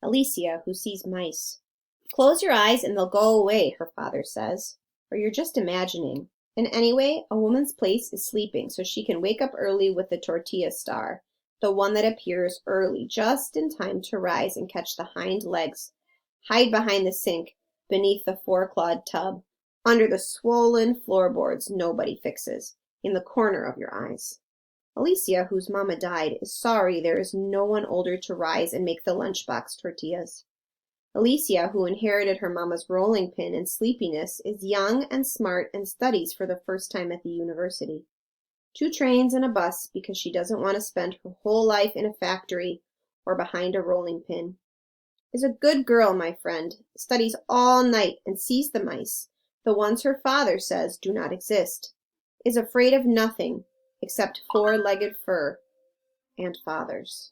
Alicia, who sees mice. Close your eyes and they'll go away, her father says. Or you're just imagining. And anyway, a woman's place is sleeping, so she can wake up early with the tortilla star, the one that appears early, just in time to rise and catch the hind legs, hide behind the sink, beneath the four-clawed tub, under the swollen floorboards nobody fixes, in the corner of your eyes. Alicia, whose mama died, is sorry there is no one older to rise and make the lunchbox tortillas. Alicia, who inherited her mama's rolling pin and sleepiness, is young and smart and studies for the first time at the university. 2 trains and a bus because she doesn't want to spend her whole life in a factory or behind a rolling pin. Is a good girl, my friend, studies all night and sees the mice, the ones her father says do not exist. Is afraid of nothing except 4-legged fur and fathers.